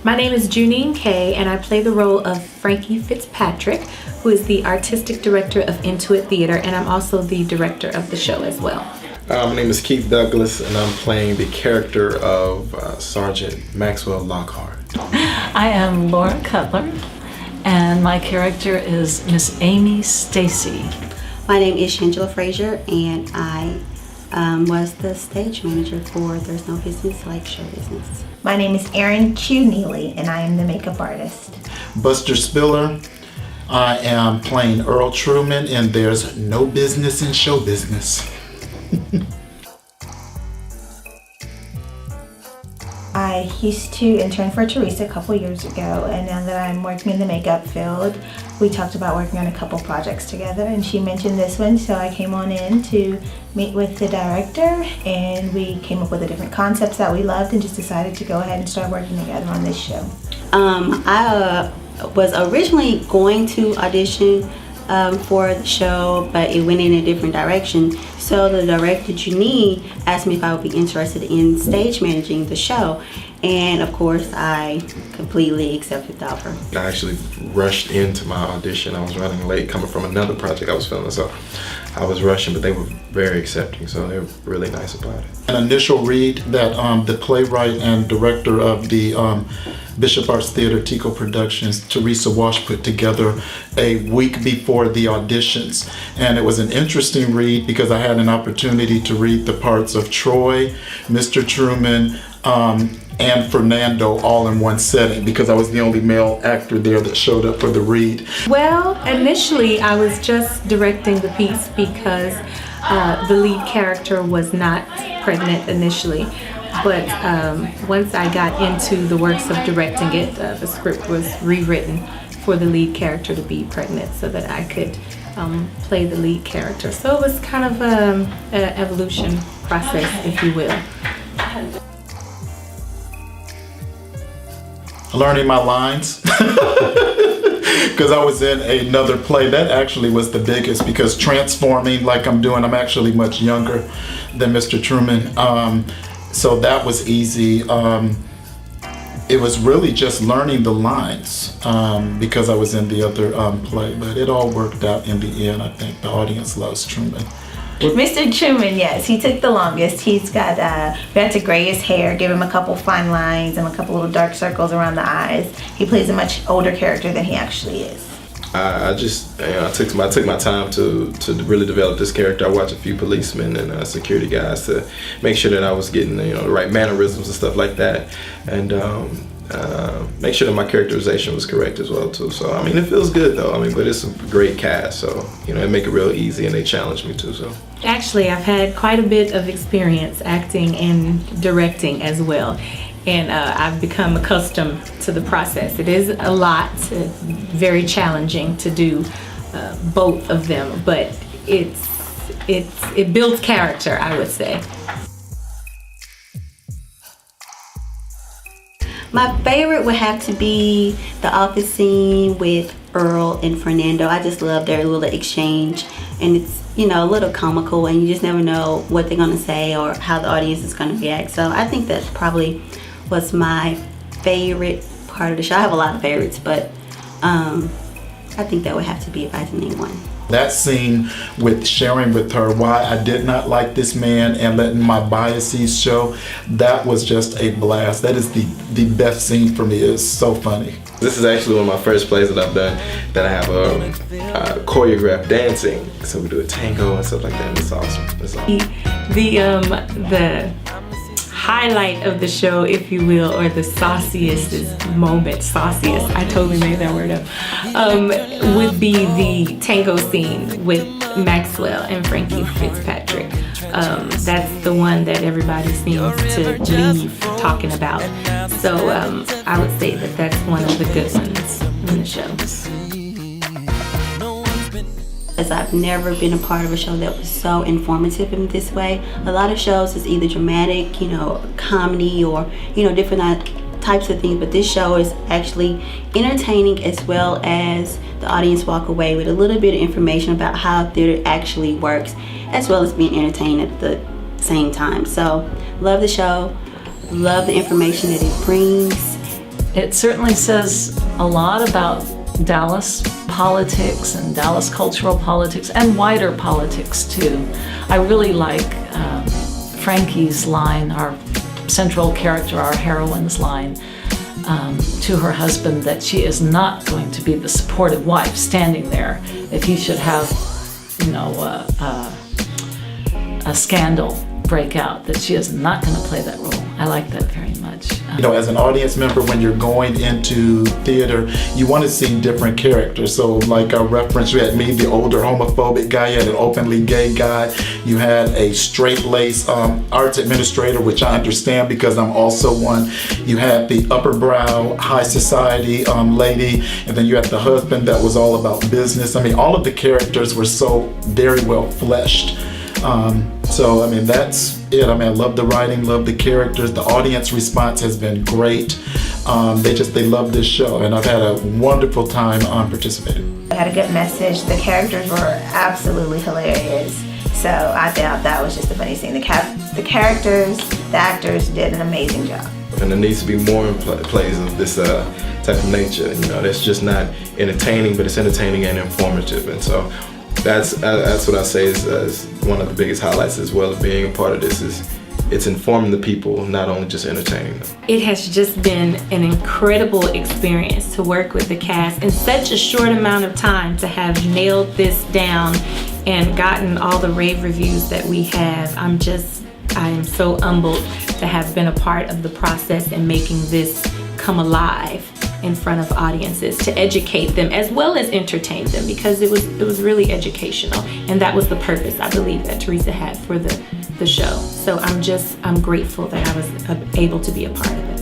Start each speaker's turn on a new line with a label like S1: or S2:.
S1: My name is Junine Kay, and I play the role of Frankie Fitzpatrick, who is the artistic director of Intuit Theater, and I'm also the director of the show as well.
S2: My name is Keith Douglas, and I'm playing the character of Sergeant Maxwell Lockhart.
S3: I am Laura Cutler, and my character is Miss Amy Stacy.
S4: My name is Shangela Frazier, and I was the stage manager for There's No Business Like Show Business.
S5: My name is Erin Q. Neely, and I am the makeup artist.
S6: Buster Spiller. I am playing Earl Truman, and There's No Business in Show Business.
S5: I used to intern for Teresa a couple years ago, and now that I'm working in the makeup field, we talked about working on a couple projects together, and she mentioned this one, so I came on in to meet with the director, and we came up with the different concepts that we loved and just decided to go ahead and start working together on this show.
S4: I was originally going to audition for the show, but it went in a different direction. So the director, Junine, asked me if I would be interested in stage managing the show. And of course, I completely accepted the offer.
S2: I actually rushed into my audition. I was running late coming from another project I was filming, so I was rushing, but they were very accepting, so they were really nice about it.
S6: An initial read that the playwright and director of the Bishop Arts Theater Tico Productions, Teresa Walsh, put together a week before the auditions. And it was an interesting read because I had an opportunity to read the parts of Troy, Mr. Truman, and Fernando all in one setting because I was the only male actor there that showed up for the read.
S1: Well, initially I was just directing the piece because the lead character was not pregnant initially. But once I got into the works of directing it, the script was rewritten for the lead character to be pregnant so that I could play the lead character. So it was kind of an evolution process, if you will.
S6: Learning my lines because I was in another play. That actually was the biggest because transforming like I'm doing, I'm actually much younger than Mr. Truman. So that was easy. It was really just learning the lines because I was in the other play, but it all worked out in the end. I think the audience loves Truman.
S5: Mr. Truman, yes, he took the longest. He's got, we had to gray his hair, give him a couple fine lines and a couple little dark circles around the eyes. He plays a much older character than he actually is.
S2: I just, I took my time to really develop this character. I watched a few policemen and security guys to make sure that I was getting the right mannerisms and stuff like that, and make sure that my characterization was correct as well too. So I mean, it feels good though. I mean, but it's a great cast, so it make it real easy, and they challenge me too. So
S1: actually, I've had quite a bit of experience acting and directing as well. And I've become accustomed to the process. It is a lot, very challenging to do both of them, but it builds character, I would say.
S4: My favorite would have to be the office scene with Earl and Fernando. I just love their little exchange, and it's a little comical, and you just never know what they're gonna say or how the audience is gonna react. So I think that's probably was my favorite part of the show. I have a lot of favorites, but I think that would have to be if I had to name one.
S6: That scene with sharing with her why I did not like this man and letting my biases show, that was just a blast. That is the best scene for me. It's so funny.
S2: This is actually one of my first plays that I've done that I have choreographed dancing. So we do a tango and stuff like that, and it's awesome. It's awesome.
S1: The highlight of the show, if you will, or the sauciest moment, I totally made that word up, would be the tango scene with Maxwell and Frankie Fitzpatrick. That's the one that everybody seems to leave talking about. So I would say that that's one of the good ones in the show.
S4: As I've never been a part of a show that was so informative in this way. A lot of shows is either dramatic, comedy, or different types of things, but this show is actually entertaining as well as the audience walk away with a little bit of information about how theater actually works, as well as being entertained at the same time. So love the show, love the information that it brings,
S3: It certainly says a lot about Dallas politics and Dallas cultural politics and wider politics too. I really like Frankie's line, our central character, our heroine's line, to her husband, that she is not going to be the supportive wife standing there if he should have, a scandal break out, that she is not going to play that role. I like that very much.
S6: As an audience member, when you're going into theater, you want to see different characters. So like I referenced, you had me, the older homophobic guy, you had an openly gay guy, you had a straight-laced arts administrator, which I understand because I'm also one. You had the upper brow, high society lady, and then you had the husband that was all about business. I mean, all of the characters were so very well fleshed. So, I mean, that's it. I mean, I love the writing, love the characters. The audience response has been great. They love this show, and I've had a wonderful time participating.
S5: I had a good message. The characters were absolutely hilarious. So I thought that was just the funniest thing. The characters, the actors did an amazing job.
S2: And there needs to be more plays of this type of nature. That's just not entertaining, but it's entertaining and informative. And so that's what I say is one of the biggest highlights as well of being a part of this is it's informing the people, not only just entertaining them.
S1: It has just been an incredible experience to work with the cast in such a short amount of time, to have nailed this down and gotten all the rave reviews that we have. I am so humbled to have been a part of the process and making this come alive in front of audiences, to educate them as well as entertain them, because it was really educational, and that was the purpose, I believe, that Teresa had for the show. So I'm grateful that I was able to be a part of it.